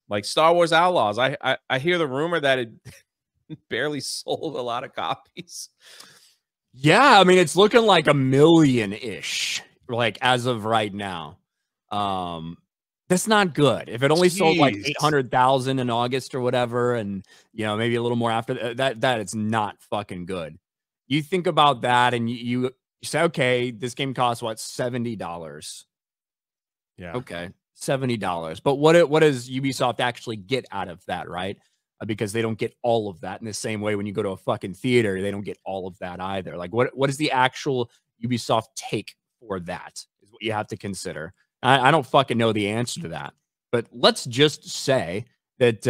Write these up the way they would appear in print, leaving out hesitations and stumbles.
Like Star Wars Outlaws. I hear the rumor that it barely sold a lot of copies. Yeah, I mean, it's looking like 1 million-ish, like as of right now. That's not good. If it only sold like 800,000 in August or whatever, and maybe a little more after that, it's not fucking good. You think about that, and you say, okay, this game costs what, $70? Yeah. Okay, $70. But what does Ubisoft actually get out of that, right? Because they don't get all of that in the same way when you go to a fucking theater, they don't get all of that either. Like, what is the actual Ubisoft take for that is what you have to consider. I don't fucking know the answer to that. But let's just say that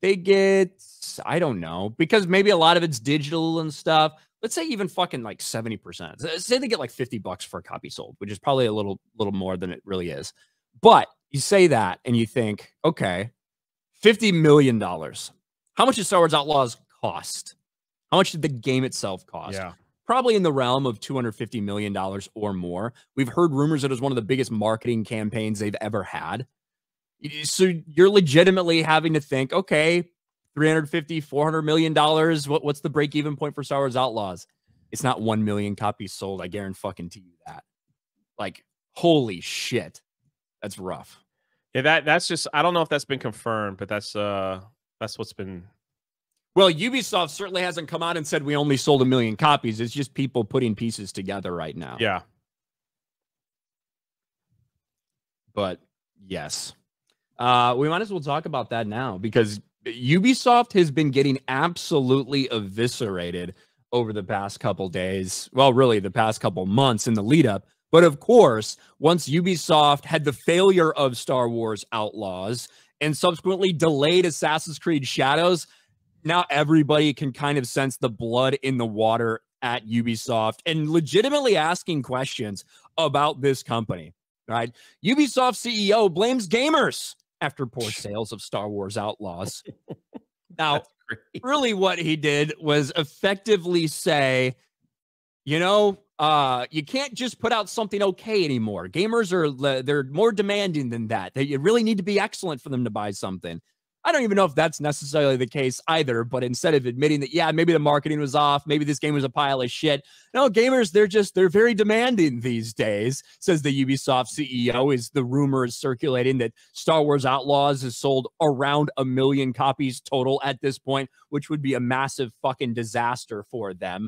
they get, I don't know, because maybe a lot of it's digital and stuff. Let's say even fucking like 70%. Say they get like $50 for a copy sold, which is probably a little more than it really is. But you say that and you think, okay, $50 million. How much did Star Wars Outlaws cost? How much did the game itself cost? Yeah. Probably in the realm of $250 million or more. We've heard rumors that it was one of the biggest marketing campaigns they've ever had. So you're legitimately having to think, okay, $350, $400 million. What's the break-even point for Star Wars Outlaws? It's not 1 million copies sold. I guarantee you that. Like, holy shit. That's rough. Yeah, that's just, I don't know if that's been confirmed, but that's what's been. Well, Ubisoft certainly hasn't come out and said we only sold 1 million copies. It's just people putting pieces together right now. Yeah. But yes, we might as well talk about that now because Ubisoft has been getting absolutely eviscerated over the past couple days. Well, really the past couple months in the lead up. But of course, once Ubisoft had the failure of Star Wars Outlaws and subsequently delayed Assassin's Creed Shadows, now everybody can kind of sense the blood in the water at Ubisoft and legitimately asking questions about this company, right? Ubisoft CEO blames gamers after poor sales of Star Wars Outlaws. Now, really what he did was effectively say, you can't just put out something okay anymore. Gamers they're more demanding than that. You really need to be excellent for them to buy something. I don't even know if that's necessarily the case either, but instead of admitting that, yeah, maybe the marketing was off, maybe this game was a pile of shit. No, gamers, they're very demanding these days, says the Ubisoft CEO, is the rumor circulating that Star Wars Outlaws has sold around 1 million copies total at this point, which would be a massive fucking disaster for them.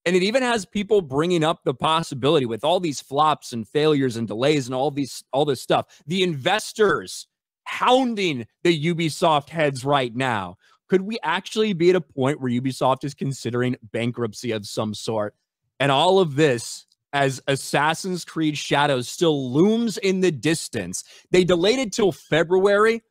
And it even has people bringing up the possibility with all these flops and failures and delays and all this stuff. The investors hounding the Ubisoft heads right now. Could we actually be at a point where Ubisoft is considering bankruptcy of some sort? And all of this as Assassin's Creed Shadows still looms in the distance. They delayed it till February.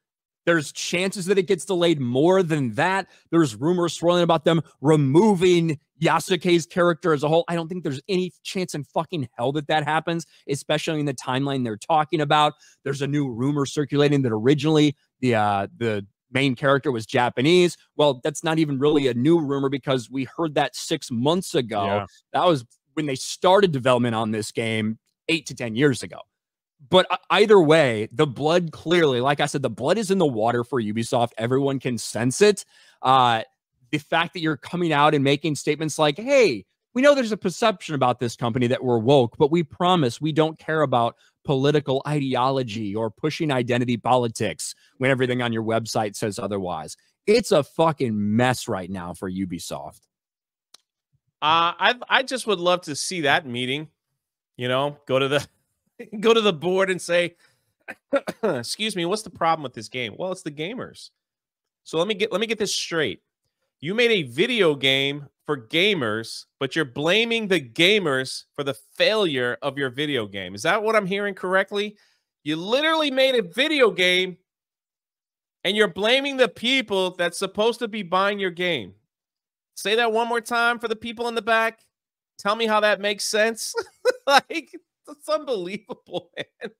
There's chances that it gets delayed more than that. There's rumors swirling about them removing Yasuke's character as a whole. I don't think there's any chance in fucking hell that happens, especially in the timeline they're talking about. There's a new rumor circulating that originally the main character was Japanese. Well, that's not even really a new rumor because we heard that 6 months ago. Yeah. That was when they started development on this game 8 to 10 years ago. But either way, the blood clearly, like I said, the blood is in the water for Ubisoft. Everyone can sense it. The fact that you're coming out and making statements like, hey, we know there's a perception about this company that we're woke, but we promise we don't care about political ideology or pushing identity politics when everything on your website says otherwise. It's a fucking mess right now for Ubisoft. I just would love to see that meeting, go to the board and say, excuse me, what's the problem with this game? Well, it's the gamers. So let me get this straight. You made a video game for gamers, but you're blaming the gamers for the failure of your video game. Is that what I'm hearing correctly? You literally made a video game and you're blaming the people that's supposed to be buying your game. Say that one more time for the people in the back. Tell me how that makes sense. Like, it's unbelievable, man.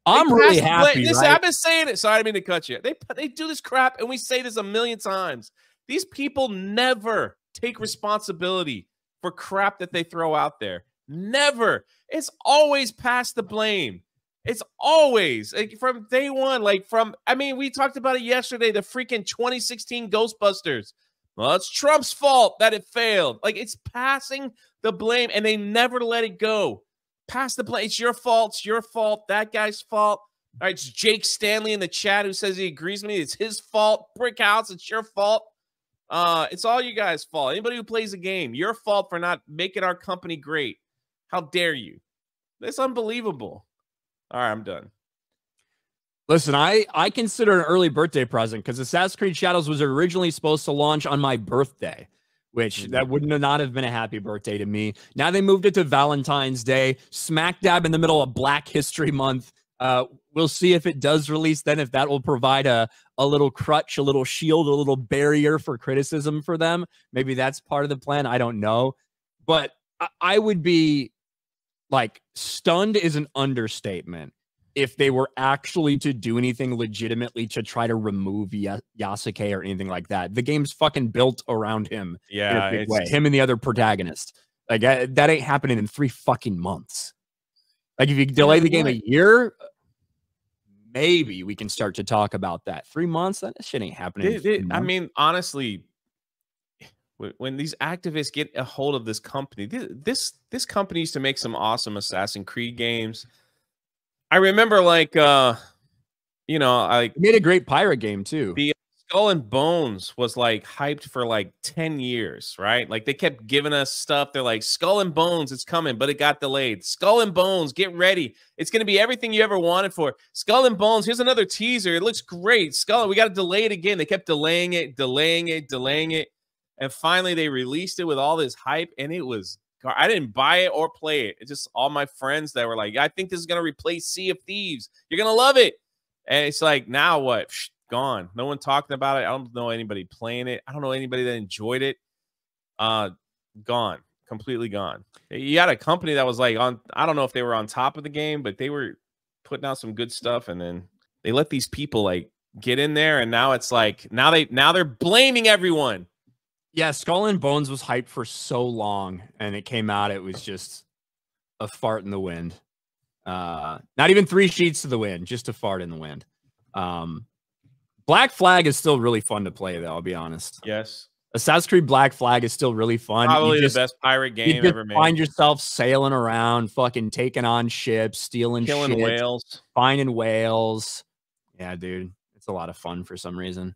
I'm really happy, right? I've been saying it. Sorry, I didn't mean to cut you. They do this crap, and we say this a million times. These people never take responsibility for crap that they throw out there. Never. It's always pass the blame. It's always like from day one, like I mean, we talked about it yesterday, the freaking 2016 Ghostbusters. Well, it's Trump's fault that it failed. Like, it's passing the blame, and they never let it go. Pass the blame. It's your fault. It's your fault. That guy's fault. All right, it's Jake Stanley in the chat who says he agrees with me. It's his fault. Brick House, it's your fault. It's all you guys' fault. Anybody who plays a game, your fault for not making our company great. How dare you? It's unbelievable. All right, I'm done. Listen, I consider an early birthday present because Assassin's Creed Shadows was originally supposed to launch on my birthday, which that wouldn't have not have been a happy birthday to me. Now they moved it to Valentine's Day, smack dab in the middle of Black History Month. We'll see if it does release then, if that will provide a little crutch, a little shield, a little barrier for criticism for them. Maybe that's part of the plan. I don't know. But I would be like stunned is an understatement if they were actually to do anything legitimately to try to remove Yasuke or anything like that. The game's fucking built around him. Yeah, in a big way. Him and the other protagonist. Like that ain't happening in 3 fucking months. Like if you delay the game a year, maybe we can start to talk about that. 3 months, that shit ain't happening. I mean, honestly, when these activists get a hold of this company, this company used to make some awesome Assassin's Creed games. I remember, like, you know, I made a great pirate game too. The Skull and Bones was like hyped for like 10 years, right? Like they kept giving us stuff. They're like, Skull and Bones, it's coming, but it got delayed. Skull and Bones, get ready. It's going to be everything you ever wanted for. Skull and Bones, here's another teaser. It looks great. Skull, we got to delay it again. They kept delaying it, delaying it, delaying it. And finally they released it with all this hype, and it was, I didn't buy it or play it. It's just all my friends that were like, I think this is going to replace Sea of Thieves. You're going to love it. And it's like, now what? Psh, gone. No one talking about it. I don't know anybody playing it. I don't know anybody that enjoyed it. Gone. Completely gone. You had a company that was like on, I don't know if they were on top of the game, but they were putting out some good stuff, and then they let these people like get in there, and now it's like now they're blaming everyone. Yeah, Skull and Bones was hyped for so long, and it came out, it was just a fart in the wind. Not even 3 sheets to the wind, just a fart in the wind. Black Flag is still really fun to play, though, I'll be honest. Yes. Assassin's Creed Black Flag is still really fun. Probably the best pirate game ever made. Find yourself sailing around, fucking taking on ships, killing whales, finding whales. Yeah, dude. It's a lot of fun for some reason.